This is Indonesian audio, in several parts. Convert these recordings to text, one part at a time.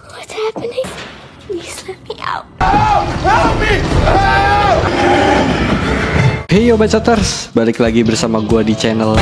What's happening? Please let me out. Help me! Help! Hey yo Bacoters, balik lagi bersama gua di channel.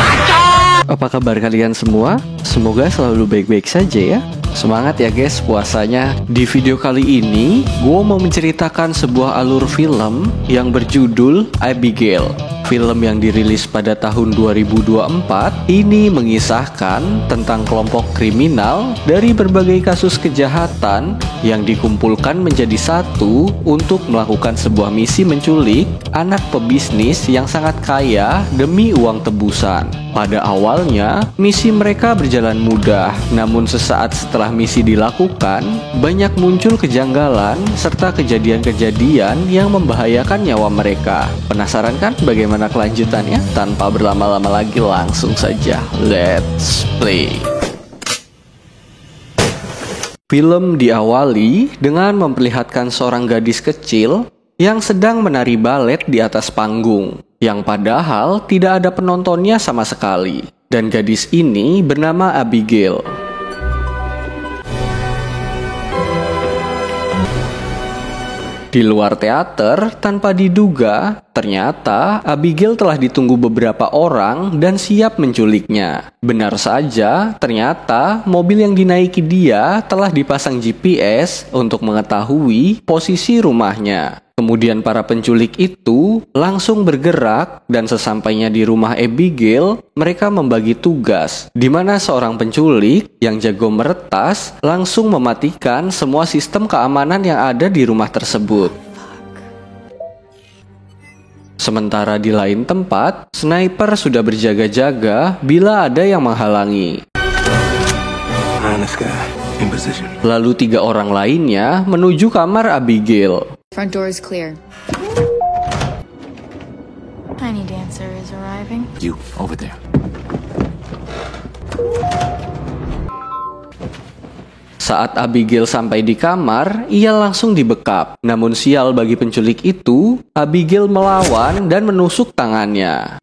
Apa kabar kalian semua? Semoga selalu baik-baik saja ya. Semangat ya guys puasanya. Di video kali ini, gua mau menceritakan sebuah alur film yang berjudul Abigail. Film yang dirilis pada tahun 2024 ini mengisahkan tentang kelompok kriminal dari berbagai kasus kejahatan yang dikumpulkan menjadi satu untuk melakukan sebuah misi menculik anak pebisnis yang sangat kaya demi uang tebusan. Pada awalnya, misi mereka berjalan mudah, namun sesaat setelah misi dilakukan, banyak muncul kejanggalan serta kejadian-kejadian yang membahayakan nyawa mereka. Penasaran kan bagaimana kelanjutannya? Tanpa berlama-lama lagi, langsung saja let's play. Film diawali dengan memperlihatkan seorang gadis kecil yang sedang menari balet di atas panggung, yang padahal tidak ada penontonnya sama sekali. Dan gadis ini bernama Abigail. Di luar teater, tanpa diduga, ternyata Abigail telah ditunggu beberapa orang dan siap menculiknya. Benar saja, ternyata mobil yang dinaiki dia telah dipasang GPS untuk mengetahui posisi rumahnya. Kemudian para penculik itu langsung bergerak dan sesampainya di rumah Abigail, mereka membagi tugas, di mana seorang penculik yang jago meretas langsung mematikan semua sistem keamanan yang ada di rumah tersebut. Sementara di lain tempat, sniper sudah berjaga-jaga bila ada yang menghalangi. Lalu 3 orang lainnya menuju kamar Abigail. Front door is clear. Tiny dancer is arriving. You, over there. Saat Abigail sampai di kamar, ia langsung dibekap. Namun sial bagi penculik itu, Abigail melawan dan menusuk tangannya.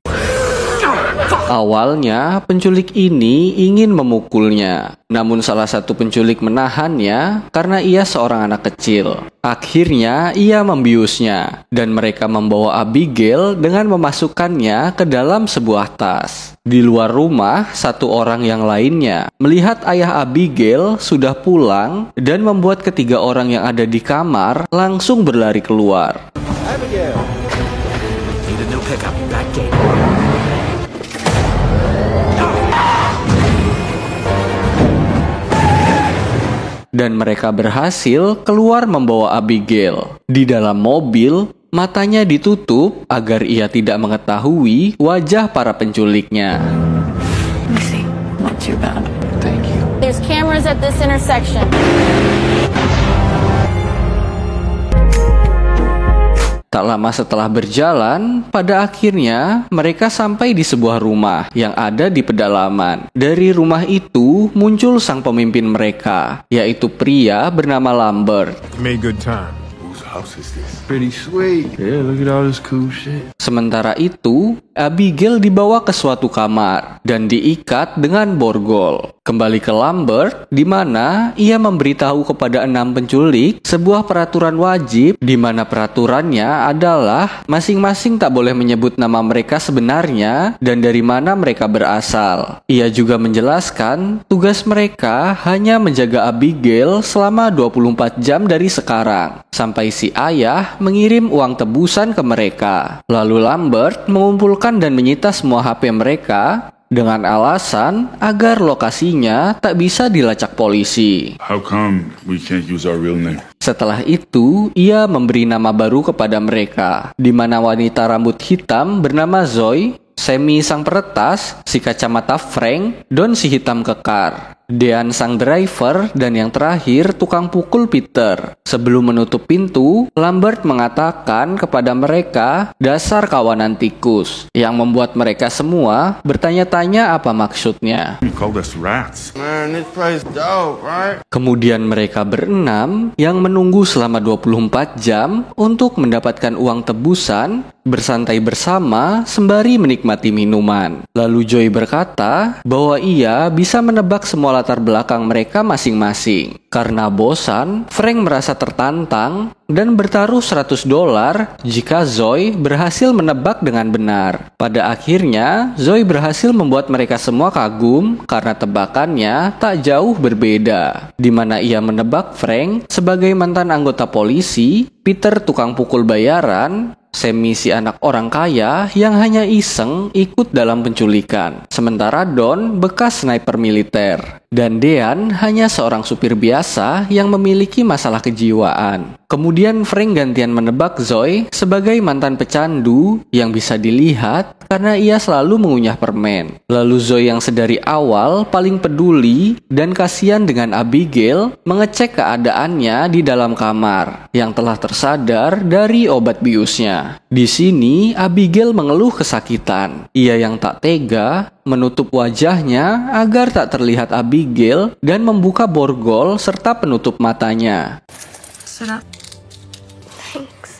Awalnya, penculik ini ingin memukulnya. Namun salah satu penculik menahannya karena ia seorang anak kecil. Akhirnya, ia membiusnya. Dan mereka membawa Abigail dengan memasukkannya ke dalam sebuah tas. Di luar rumah, satu orang yang lainnya melihat ayah Abigail sudah pulang dan membuat ketiga orang yang ada di kamar langsung berlari keluar. Abigail! Need a new pickup. Back gate. Dan mereka berhasil keluar membawa Abigail. Di dalam mobil, matanya ditutup agar ia tidak mengetahui wajah para penculiknya. Let me see. Not too bad. Thank you. There's cameras at this intersection. Tak lama setelah berjalan, pada akhirnya mereka sampai di sebuah rumah yang ada di pedalaman. Dari rumah itu muncul sang pemimpin mereka, yaitu pria bernama Lambert. Made good time. Whose house is this? Pretty sweet. Yeah, look at all this cool shit. Sementara itu, Abigail dibawa ke suatu kamar dan diikat dengan borgol. Kembali ke Lambert, di mana ia memberitahu kepada 6 penculik sebuah peraturan wajib, di mana peraturannya adalah masing-masing tak boleh menyebut nama mereka sebenarnya dan dari mana mereka berasal. Ia juga menjelaskan tugas mereka hanya menjaga Abigail selama 24 jam dari sekarang, sampai si ayah mengirim uang tebusan ke mereka. Lalu Lambert mengumpulkan dan menyita semua HP mereka dengan alasan agar lokasinya tak bisa dilacak polisi. How come we can't use our real name? Setelah itu, ia memberi nama baru kepada mereka, di mana wanita rambut hitam bernama Zoe, Semi sang peretas, si kacamata Frank, Don si hitam kekar, Dean sang driver, dan yang terakhir tukang pukul Peter. Sebelum menutup pintu, Lambert mengatakan kepada mereka dasar kawanan tikus, yang membuat mereka semua bertanya-tanya apa maksudnya. You called us rats. Man, this place dope, right? Kemudian mereka berenam yang menunggu selama 24 jam untuk mendapatkan uang tebusan, bersantai bersama sembari menikmati minuman. Lalu Joy berkata bahwa ia bisa menebak semua latar belakang mereka masing-masing. Karena bosan, Frank merasa tertantang dan bertaruh $100 jika Zoe berhasil menebak dengan benar. Pada akhirnya, Zoe berhasil membuat mereka semua kagum karena tebakannya tak jauh berbeda. Di mana ia menebak Frank sebagai mantan anggota polisi, Peter tukang pukul bayaran, Sammy si anak orang kaya yang hanya iseng ikut dalam penculikan. Sementara Don bekas sniper militer. Dan Dean hanya seorang supir biasa yang memiliki masalah kejiwaan. Kemudian Frank gantian menebak Zoe sebagai mantan pecandu yang bisa dilihat karena ia selalu mengunyah permen. Lalu Zoe yang sedari awal paling peduli dan kasihan dengan Abigail mengecek keadaannya di dalam kamar yang telah tersadar dari obat biusnya. Di sini Abigail mengeluh kesakitan. Ia yang tak tega menutup wajahnya agar tak terlihat Abigail dan membuka borgol serta penutup matanya. Sit up. Thanks.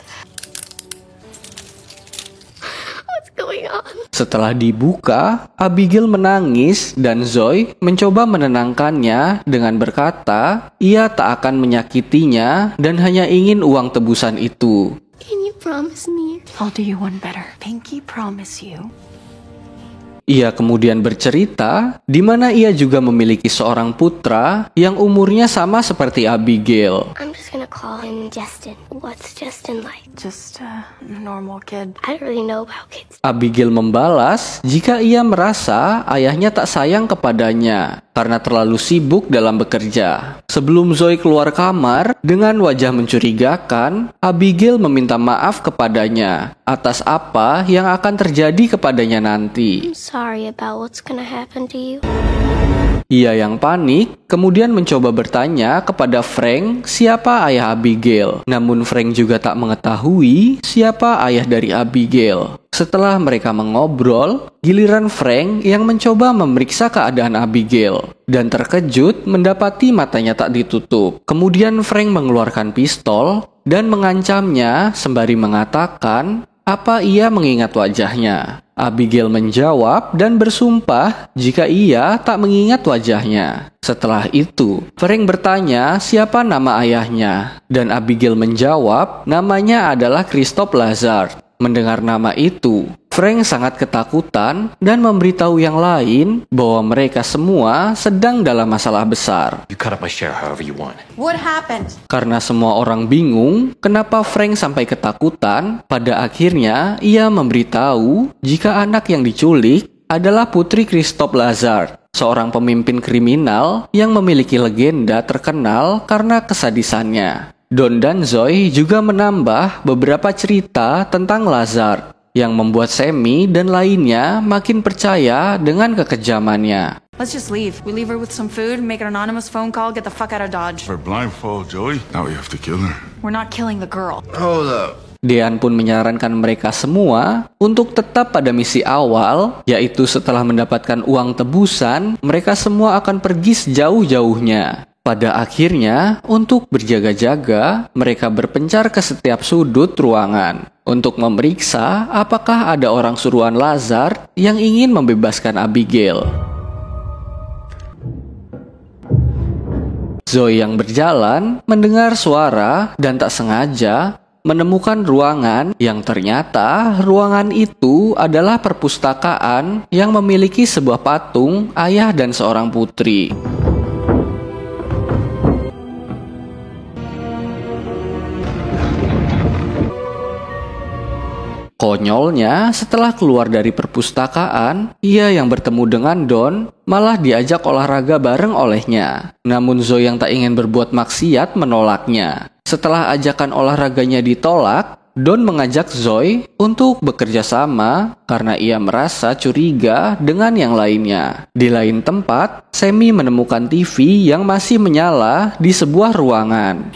What's going on? Setelah dibuka, Abigail menangis dan Zoe mencoba menenangkannya dengan berkata, ia tak akan menyakitinya dan hanya ingin uang tebusan itu. Can you promise me? I'll do you one better. Pinky promise you. Ia kemudian bercerita di mana ia juga memiliki seorang putra yang umurnya sama seperti Abigail. I'm just gonna call him Justin. What's Justin like? Just a normal kid. I don't really know about kids. Abigail membalas jika ia merasa ayahnya tak sayang kepadanya karena terlalu sibuk dalam bekerja. Sebelum Zoe keluar kamar dengan wajah mencurigakan, Abigail meminta maaf kepadanya atas apa yang akan terjadi kepadanya nanti. I'm sorry about what's gonna happen to you. Ia yang panik kemudian mencoba bertanya kepada Frank siapa ayah Abigail. Namun Frank juga tak mengetahui siapa ayah dari Abigail. Setelah mereka mengobrol, giliran Frank yang mencoba memeriksa keadaan Abigail dan terkejut mendapati matanya tak ditutup. Kemudian Frank mengeluarkan pistol dan mengancamnya sembari mengatakan apa ia mengingat wajahnya. Abigail menjawab dan bersumpah jika ia tak mengingat wajahnya. Setelah itu, Frank bertanya siapa nama ayahnya, dan Abigail menjawab namanya adalah Christoph Lazard. Mendengar nama itu, Frank sangat ketakutan dan memberitahu yang lain bahwa mereka semua sedang dalam masalah besar. You cut up my share however you want. What happened? Karena semua orang bingung kenapa Frank sampai ketakutan, pada akhirnya ia memberitahu jika anak yang diculik adalah putri Christoph Lazard, seorang pemimpin kriminal yang memiliki legenda terkenal karena kesadisannya. Don dan Zoe juga menambah beberapa cerita tentang Lazard yang membuat Sammy dan lainnya makin percaya dengan kekejamannya. Let's just leave. We leave her with some food, make an anonymous phone call, get the fuck out of Dodge. For blindfold Joey? Now we have to kill her. We're not killing the girl. Hold up. Dean pun menyarankan mereka semua untuk tetap pada misi awal, yaitu setelah mendapatkan uang tebusan, mereka semua akan pergi sejauh-jauhnya. Pada akhirnya, untuk berjaga-jaga, mereka berpencar ke setiap sudut ruangan untuk memeriksa apakah ada orang suruhan Lazard yang ingin membebaskan Abigail. Zoe yang berjalan mendengar suara dan tak sengaja menemukan ruangan yang ternyata ruangan itu adalah perpustakaan yang memiliki sebuah patung ayah dan seorang putri. Konyolnya, setelah keluar dari perpustakaan, ia yang bertemu dengan Don malah diajak olahraga bareng olehnya. Namun Zoe yang tak ingin berbuat maksiat menolaknya. Setelah ajakan olahraganya ditolak, Don mengajak Zoe untuk bekerja sama karena ia merasa curiga dengan yang lainnya. Di lain tempat, Sammy menemukan TV yang masih menyala di sebuah ruangan.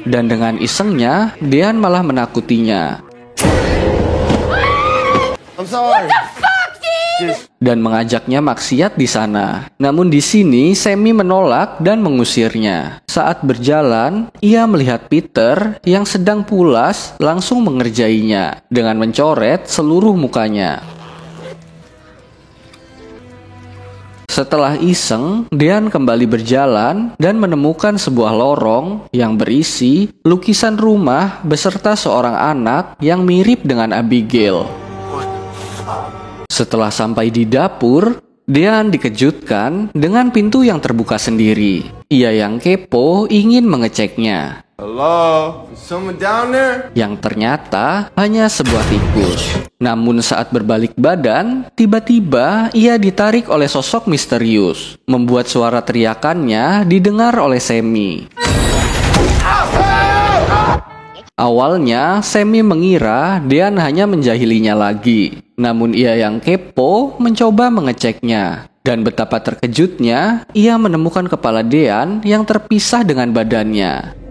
Dan dengan isengnya, Dean malah menakutinya. I'm sorry. Dan mengajaknya maksiat di sana. Namun di sini Sammy menolak dan mengusirnya. Saat berjalan, ia melihat Peter yang sedang pulas langsung mengerjainya dengan mencoret seluruh mukanya. setelah iseng, Dean kembali berjalan dan menemukan sebuah lorong yang berisi lukisan rumah beserta seorang anak yang mirip dengan Abigail. Setelah sampai di dapur, Dean dikejutkan dengan pintu yang terbuka sendiri. Ia yang kepo ingin mengeceknya. Hello? Is someone down there? Yang ternyata hanya sebuah tikus. Namun saat berbalik badan, tiba-tiba ia ditarik oleh sosok misterius, membuat suara teriakannya didengar oleh Sammy. Awalnya, Sammy mengira Dean hanya menjahilinya lagi. Namun ia yang kepo mencoba mengeceknya. Dan betapa terkejutnya, ia menemukan kepala Dean yang terpisah dengan badannya.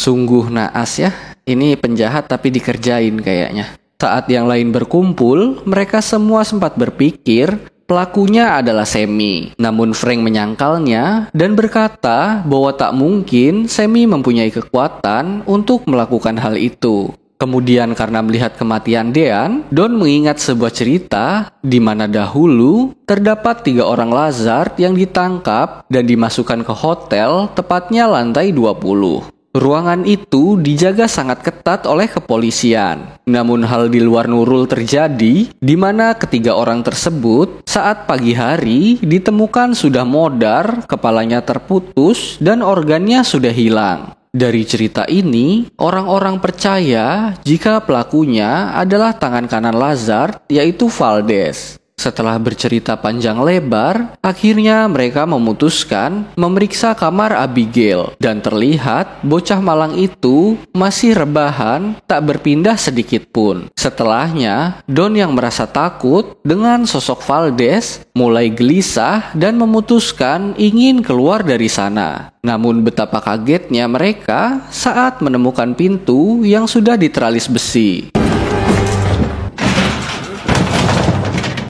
Sungguh naas ya, ini penjahat tapi dikerjain kayaknya. Saat yang lain berkumpul, mereka semua sempat berpikir pelakunya adalah Sammy. Namun Frank menyangkalnya dan berkata bahwa tak mungkin Sammy mempunyai kekuatan untuk melakukan hal itu. Kemudian karena melihat kematian Dean, Don mengingat sebuah cerita di mana dahulu terdapat 3 orang Lazard yang ditangkap dan dimasukkan ke hotel tepatnya lantai 20. Ruangan itu dijaga sangat ketat oleh kepolisian. Namun hal di luar Nurul terjadi, di mana ketiga orang tersebut saat pagi hari ditemukan sudah modar, kepalanya terputus, dan organnya sudah hilang. Dari cerita ini, orang-orang percaya jika pelakunya adalah tangan kanan Lazard, yaitu Valdez. Setelah bercerita panjang lebar, akhirnya mereka memutuskan memeriksa kamar Abigail. Dan terlihat bocah malang itu masih rebahan, tak berpindah sedikit pun. Setelahnya, Don yang merasa takut dengan sosok Valdez mulai gelisah dan memutuskan ingin keluar dari sana. Namun betapa kagetnya mereka saat menemukan pintu yang sudah diteralis besi.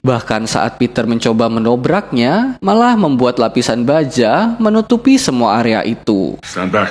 Bahkan saat Peter mencoba menobraknya, malah membuat lapisan baja menutupi semua area itu. Stand back.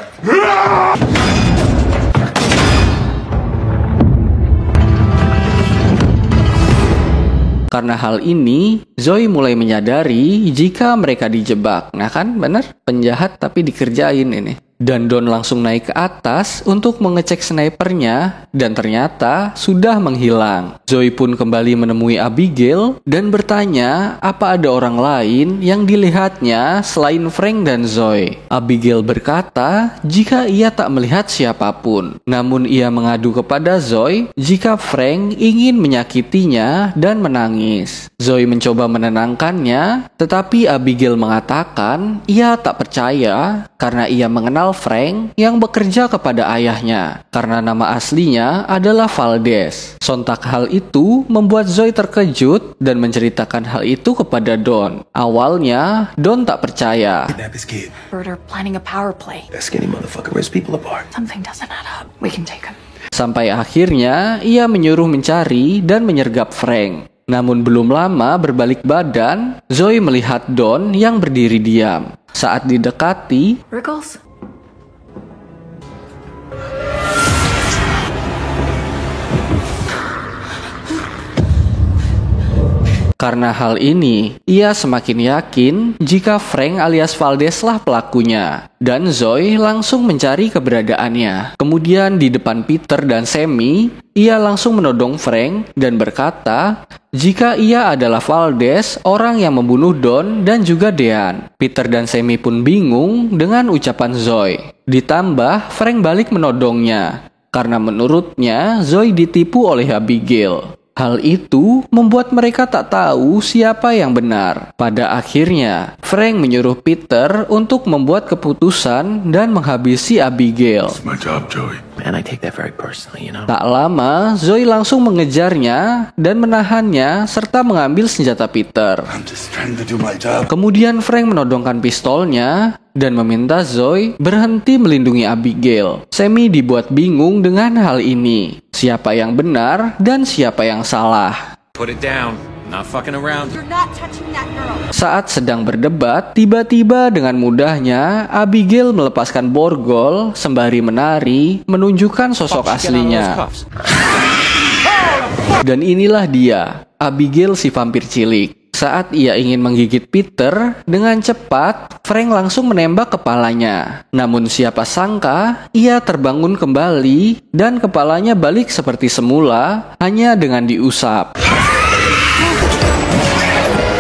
Karena hal ini, Zoe mulai menyadari jika mereka dijebak. Nah kan, bener? Penjahat tapi dikerjain ini. Dan Don langsung naik ke atas untuk mengecek snipernya dan ternyata sudah menghilang. Zoe pun kembali menemui Abigail dan bertanya apa ada orang lain yang dilihatnya selain Frank dan Zoe. Abigail berkata jika ia tak melihat siapapun. Namun ia mengadu kepada Zoe jika Frank ingin menyakitinya dan menangis. Zoe mencoba menenangkannya, tetapi Abigail mengatakan ia tak percaya karena ia mengenal Frank yang bekerja kepada ayahnya karena nama aslinya adalah Valdez. Sontak hal itu membuat Zoe terkejut dan menceritakan hal itu kepada Don. Awalnya Don tak percaya. Kidnap this kid. Bird are planning a power play. That skinny motherfucker rips people apart. Something doesn't add up. We can take him. Sampai akhirnya ia menyuruh mencari dan menyergap Frank. Namun belum lama berbalik badan, Zoe melihat Don yang berdiri diam. Saat didekati, Rickles? karena hal ini, ia semakin yakin jika Frank alias Valdez lah pelakunya. Dan Zoe langsung mencari keberadaannya. Kemudian di depan Peter dan Sammy, ia langsung menodong Frank dan berkata jika ia adalah Valdez, orang yang membunuh Don dan juga Dean. Peter dan Sammy pun bingung dengan ucapan Zoe. Ditambah Frank balik menodongnya karena menurutnya Zoe ditipu oleh Abigail. Hal itu membuat mereka tak tahu siapa yang benar. Pada akhirnya, Frank menyuruh Peter untuk membuat keputusan dan menghabisi Abigail. It's my job, Joey. Man, I take that very personally, you know. Tak lama, Zoe langsung mengejarnya dan menahannya serta mengambil senjata Peter. I'm just trying to do my job. Kemudian Frank menodongkan pistolnya dan meminta Zoe berhenti melindungi Abigail. Sammy dibuat bingung dengan hal ini. Siapa yang benar dan siapa yang salah. Put it down. Not fucking around. You're not touching that girl. Saat sedang berdebat, tiba-tiba dengan mudahnya Abigail melepaskan borgol sembari menari menunjukkan sosok aslinya. Dan inilah dia, Abigail si vampir cilik. Saat ia ingin menggigit Peter, dengan cepat Frank langsung menembak kepalanya. Namun siapa sangka, ia terbangun kembali dan kepalanya balik seperti semula, hanya dengan diusap.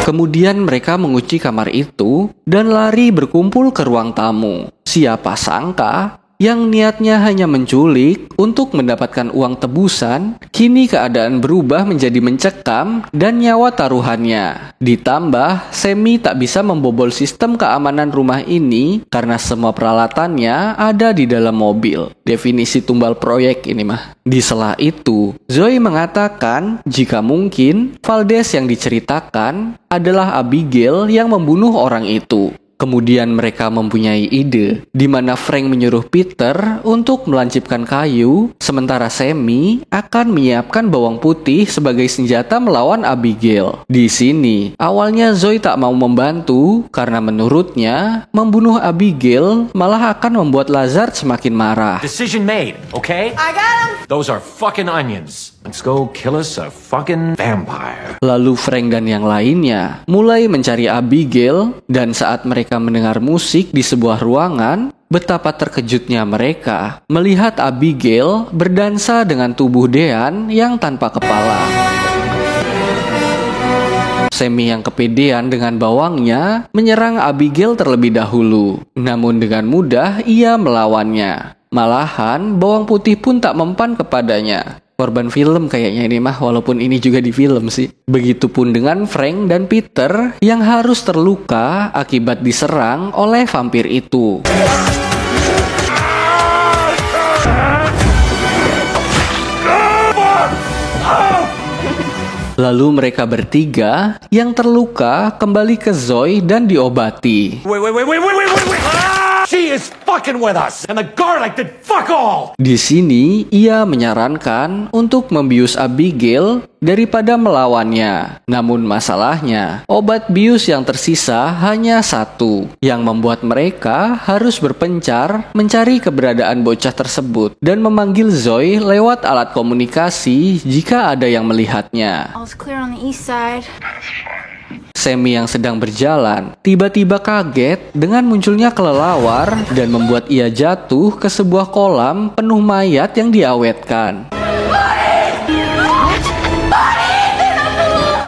Kemudian mereka mengunci kamar itu dan lari berkumpul ke ruang tamu. Siapa sangka, yang niatnya hanya menculik untuk mendapatkan uang tebusan, kini keadaan berubah menjadi mencekam dan nyawa taruhannya. Ditambah, Sammy tak bisa membobol sistem keamanan rumah ini karena semua peralatannya ada di dalam mobil. Definisi tumbal proyek ini mah. Di sela itu, Zoe mengatakan jika mungkin Valdez yang diceritakan adalah Abigail yang membunuh orang itu. Kemudian mereka mempunyai ide, di mana Frank menyuruh Peter untuk melancipkan kayu, sementara Sammy akan menyiapkan bawang putih sebagai senjata melawan Abigail. Di sini, awalnya Zoe tak mau membantu, karena menurutnya, membunuh Abigail malah akan membuat Lazard semakin marah. Decision made, okay? I got him. Those are fucking onions. Let's go kill us a fucking vampire. Lalu Frank dan yang lainnya mulai mencari Abigail, dan saat mereka mendengar musik di sebuah ruangan, betapa terkejutnya mereka melihat Abigail berdansa dengan tubuh Dean yang tanpa kepala. Sammy yang kepedean dengan bawangnya menyerang Abigail terlebih dahulu, namun dengan mudah ia melawannya. Malahan bawang putih pun tak mempan kepadanya. Korban film kayaknya ini mah, walaupun ini juga di film sih. Begitupun dengan Frank dan Peter yang harus terluka akibat diserang oleh vampir itu. Lalu mereka bertiga yang terluka kembali ke Zoe dan diobati. Wait. She is fucking with us, and the garlic did fuck all. Di sini, ia menyarankan untuk membius Abigail daripada melawannya. Namun masalahnya, obat bius yang tersisa hanya satu, yang membuat mereka harus berpencar mencari keberadaan bocah tersebut dan memanggil Zoe lewat alat komunikasi jika ada yang melihatnya. All's clear on the east side. Sammy yang sedang berjalan tiba-tiba kaget dengan munculnya kelelawar dan membuat ia jatuh ke sebuah kolam penuh mayat yang diawetkan.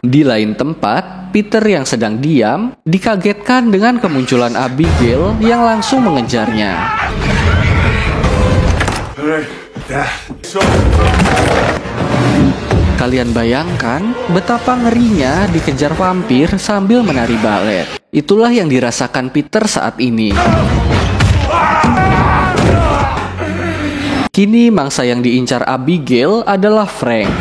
Di lain tempat, Peter yang sedang diam dikagetkan dengan kemunculan Abigail yang langsung mengejarnya. Kalian bayangkan betapa ngerinya dikejar vampir sambil menari balet. Itulah yang dirasakan Peter saat ini. Kini mangsa yang diincar Abigail adalah Frank.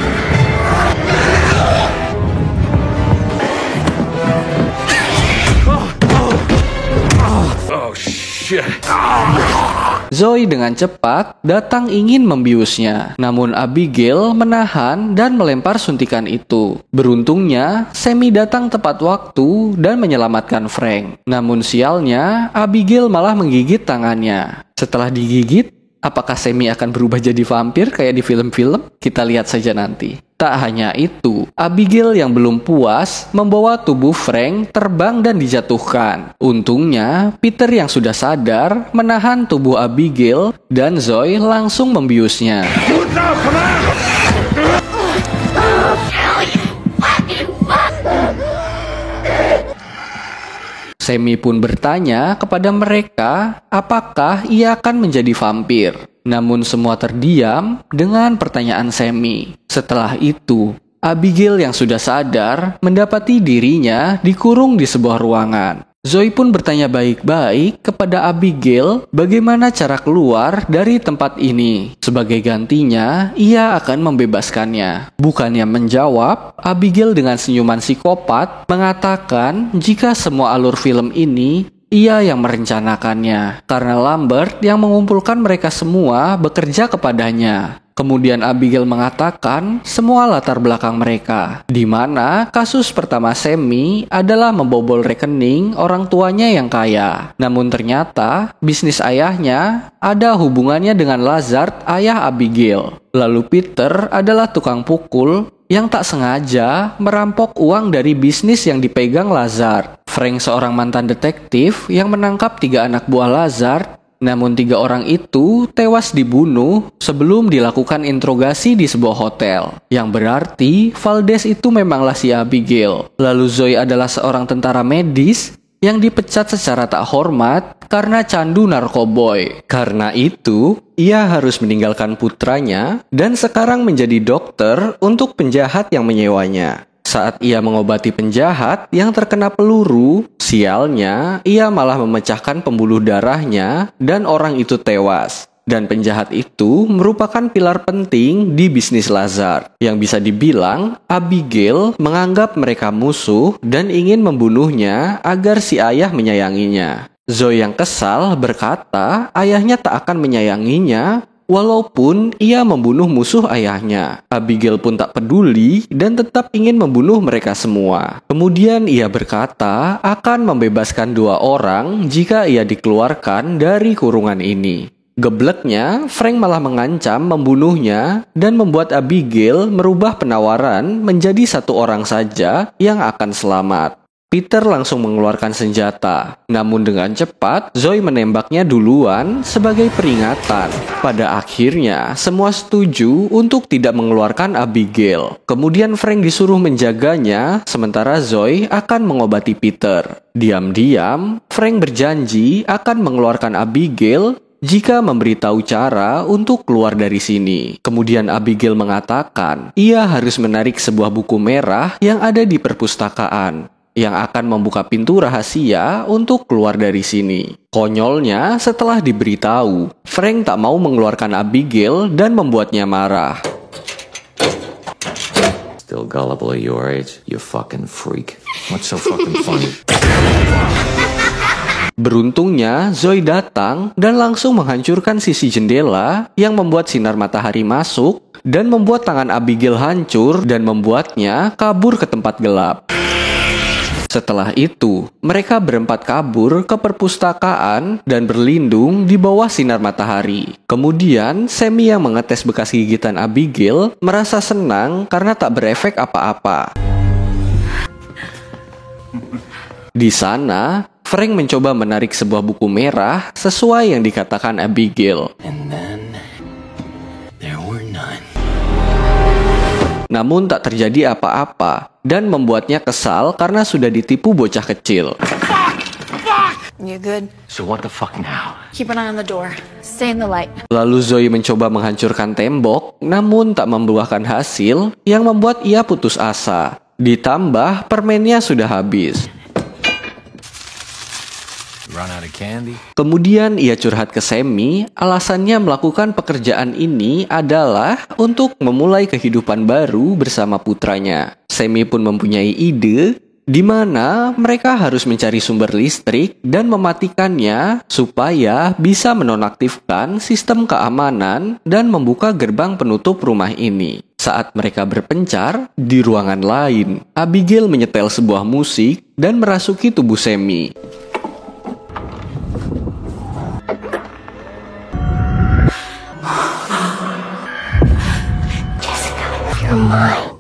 Oh shit. Zoe dengan cepat datang ingin membiusnya, namun Abigail menahan dan melempar suntikan itu. Beruntungnya, Sammy datang tepat waktu dan menyelamatkan Frank. Namun sialnya, Abigail malah menggigit tangannya. Setelah digigit, apakah Sammy akan berubah jadi vampir kayak di film-film? Kita lihat saja nanti. Tak hanya itu, Abigail yang belum puas membawa tubuh Frank terbang dan dijatuhkan. Untungnya, Peter yang sudah sadar menahan tubuh Abigail dan Zoe langsung membiusnya. Sammy pun bertanya kepada mereka apakah ia akan menjadi vampir. Namun semua terdiam dengan pertanyaan Sammy. Setelah itu, Abigail yang sudah sadar mendapati dirinya dikurung di sebuah ruangan. Zoe pun bertanya baik-baik kepada Abigail bagaimana cara keluar dari tempat ini. Sebagai gantinya, ia akan membebaskannya. Bukannya menjawab, Abigail dengan senyuman psikopat mengatakan jika semua alur film ini ia yang merencanakannya. Karena Lambert yang mengumpulkan mereka semua bekerja kepadanya. Kemudian Abigail mengatakan semua latar belakang mereka, di mana kasus pertama Sammy adalah membobol rekening orang tuanya yang kaya. Namun ternyata bisnis ayahnya ada hubungannya dengan Lazard, ayah Abigail. Lalu Peter adalah tukang pukul yang tak sengaja merampok uang dari bisnis yang dipegang Lazard. Frank seorang mantan detektif yang menangkap 3 anak buah Lazard. Namun 3 orang itu tewas dibunuh sebelum dilakukan interogasi di sebuah hotel. Yang berarti Valdez itu memanglah si Abigail. Lalu Zoe adalah seorang tentara medis yang dipecat secara tak hormat karena candu narkoboy. Karena itu, ia harus meninggalkan putranya dan sekarang menjadi dokter untuk penjahat yang menyewanya. Saat ia mengobati penjahat yang terkena peluru, sialnya ia malah memecahkan pembuluh darahnya dan orang itu tewas. Dan penjahat itu merupakan pilar penting di bisnis Lazard. Yang bisa dibilang, Abigail menganggap mereka musuh dan ingin membunuhnya agar si ayah menyayanginya. Zoe yang kesal berkata ayahnya tak akan menyayanginya walaupun ia membunuh musuh ayahnya. Abigail pun tak peduli dan tetap ingin membunuh mereka semua. Kemudian ia berkata akan membebaskan 2 orang jika ia dikeluarkan dari kurungan ini. Gebleknya, Frank malah mengancam membunuhnya dan membuat Abigail merubah penawaran menjadi 1 orang saja yang akan selamat. Peter langsung mengeluarkan senjata. Namun dengan cepat, Zoe menembaknya duluan sebagai peringatan. Pada akhirnya, semua setuju untuk tidak mengeluarkan Abigail. Kemudian Frank disuruh menjaganya, sementara Zoe akan mengobati Peter. Diam-diam, Frank berjanji akan mengeluarkan Abigail jika memberitahu cara untuk keluar dari sini. Kemudian Abigail mengatakan ia harus menarik sebuah buku merah yang ada di perpustakaan yang akan membuka pintu rahasia untuk keluar dari sini. Konyolnya, setelah diberitahu, Frank tak mau mengeluarkan Abigail dan membuatnya marah. Still gullible at your age, you fucking freak. What's so fucking funny? Beruntungnya, Zoe datang dan langsung menghancurkan sisi jendela yang membuat sinar matahari masuk dan membuat tangan Abigail hancur dan membuatnya kabur ke tempat gelap. Setelah itu, mereka berempat kabur ke perpustakaan dan berlindung di bawah sinar matahari. Kemudian, Sammy yang mengetes bekas gigitan Abigail merasa senang karena tak berefek apa-apa. Di sana, Frank mencoba menarik sebuah buku merah sesuai yang dikatakan Abigail. Namun tak terjadi apa-apa dan membuatnya kesal karena sudah ditipu bocah kecil. You good? So what the fuck now? Keep an eye on the door. Stay in the light. Lalu Zoe mencoba menghancurkan tembok, namun tak membuahkan hasil yang membuat ia putus asa. Ditambah permennya sudah habis. Run out of candy? Kemudian ia curhat ke Sammy, alasannya melakukan pekerjaan ini adalah untuk memulai kehidupan baru bersama putranya. Sammy pun mempunyai ide di mana mereka harus mencari sumber listrik dan mematikannya supaya bisa menonaktifkan sistem keamanan dan membuka gerbang penutup rumah ini. Saat mereka berpencar, di ruangan lain, Abigail menyetel sebuah musik dan merasuki tubuh Sammy.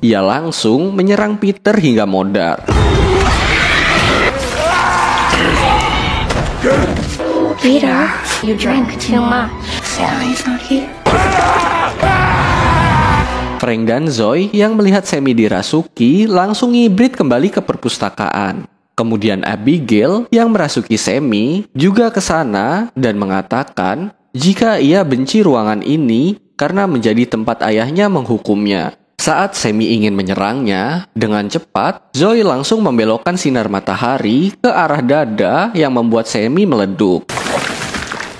Ia langsung menyerang Peter hingga modar. Peter, you drank too much. Sally's not here. Frank dan Zoe yang melihat Sammy dirasuki langsung ngibrit kembali ke perpustakaan. Kemudian Abigail yang merasuki Sammy juga ke sana dan mengatakan jika ia benci ruangan ini karena menjadi tempat ayahnya menghukumnya. Saat Sammy ingin menyerangnya, dengan cepat, Zoe langsung membelokkan sinar matahari ke arah dada yang membuat Sammy meleduk.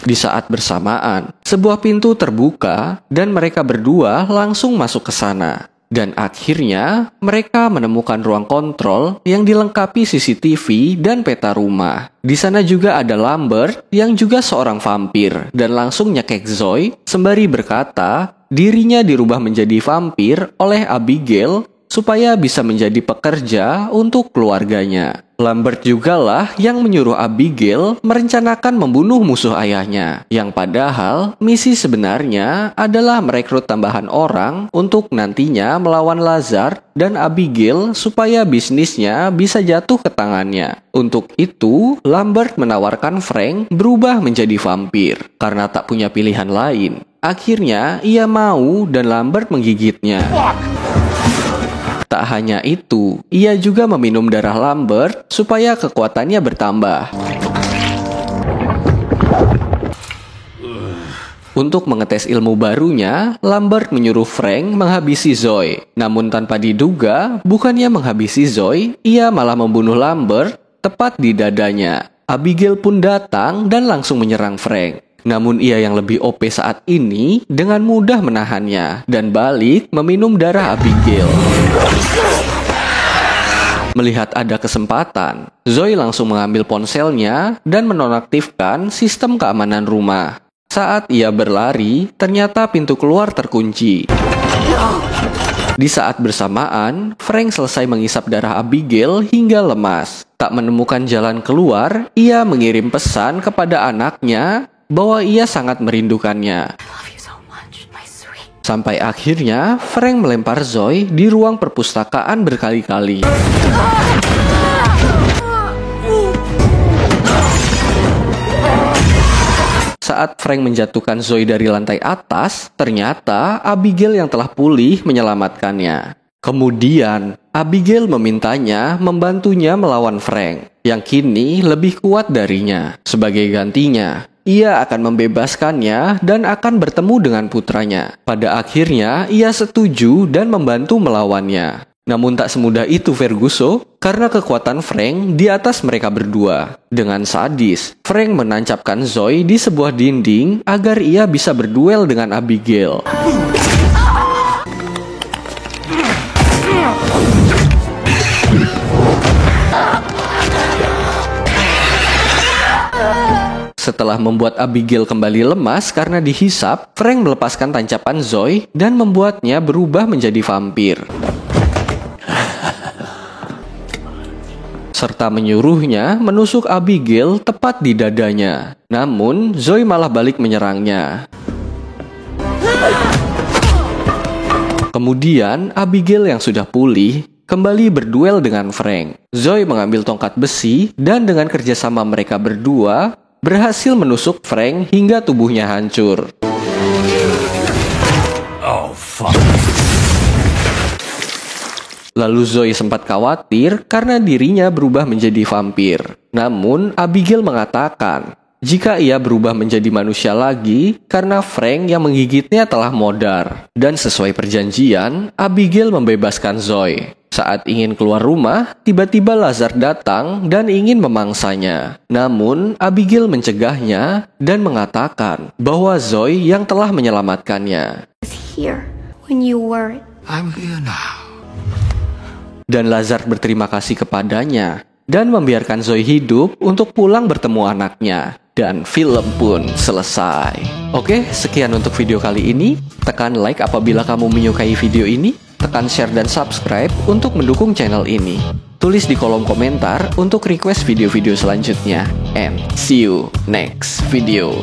Di saat bersamaan, sebuah pintu terbuka dan mereka berdua langsung masuk ke sana. Dan akhirnya, mereka menemukan ruang kontrol yang dilengkapi CCTV dan peta rumah. Di sana juga ada Lambert yang juga seorang vampir dan langsung nyekek Zoe sembari berkata dirinya dirubah menjadi vampir oleh Abigail supaya bisa menjadi pekerja untuk keluarganya. Lambert jugalah yang menyuruh Abigail merencanakan membunuh musuh ayahnya, yang padahal misi sebenarnya adalah merekrut tambahan orang untuk nantinya melawan Lazar dan Abigail supaya bisnisnya bisa jatuh ke tangannya. Untuk itu, Lambert menawarkan Frank berubah menjadi vampir karena tak punya pilihan lain. Akhirnya ia mau dan Lambert menggigitnya. Tak hanya itu, ia juga meminum darah Lambert supaya kekuatannya bertambah. Untuk mengetes ilmu barunya, Lambert menyuruh Frank menghabisi Zoe. Namun tanpa diduga, bukannya menghabisi Zoe, ia malah membunuh Lambert tepat di dadanya. Abigail pun datang dan langsung menyerang Frank. Namun ia yang lebih OP saat ini dengan mudah menahannya dan balik meminum darah Abigail. Melihat ada kesempatan, Zoe langsung mengambil ponselnya dan menonaktifkan sistem keamanan rumah. Saat ia berlari, ternyata pintu keluar terkunci. Di saat bersamaan, Frank selesai mengisap darah Abigail hingga lemas. Tak menemukan jalan keluar, ia mengirim pesan kepada anaknya bahwa ia sangat merindukannya. Sampai akhirnya, Frank melempar Zoe di ruang perpustakaan berkali-kali. Saat Frank menjatuhkan Zoe dari lantai atas, ternyata Abigail yang telah pulih menyelamatkannya. Kemudian, Abigail memintanya membantunya melawan Frank, yang kini lebih kuat darinya. Sebagai gantinya, ia akan membebaskannya dan akan bertemu dengan putranya. Pada akhirnya, ia setuju dan membantu melawannya. Namun tak semudah itu Ferguson, karena kekuatan Frank di atas mereka berdua. Dengan sadis, Frank menancapkan Zoe di sebuah dinding agar ia bisa berduel dengan Abigail. Setelah membuat Abigail kembali lemas karena dihisap, Frank melepaskan tancapan Zoe dan membuatnya berubah menjadi vampir. Serta menyuruhnya menusuk Abigail tepat di dadanya. Namun, Zoe malah balik menyerangnya. Kemudian, Abigail yang sudah pulih kembali berduel dengan Frank. Zoe mengambil tongkat besi dan dengan kerjasama mereka berdua, berhasil menusuk Frank hingga tubuhnya hancur. Oh, fuck. Lalu Zoe sempat khawatir karena dirinya berubah menjadi vampir. Namun, Abigail mengatakan jika ia berubah menjadi manusia lagi karena Frank yang menggigitnya telah modar. Dan sesuai perjanjian, Abigail membebaskan Zoe. Saat ingin keluar rumah, tiba-tiba Lazar datang dan ingin memangsanya. Namun, Abigail mencegahnya dan mengatakan bahwa Zoe yang telah menyelamatkannya. Here when you weren't. I'm here now. Dan Lazar berterima kasih kepadanya dan membiarkan Zoe hidup untuk pulang bertemu anaknya. Dan film pun selesai. Oke, sekian untuk video kali ini. Tekan like apabila kamu menyukai video ini. Tekan share dan subscribe untuk mendukung channel ini. Tulis di kolom komentar untuk request video-video selanjutnya. And see you next video.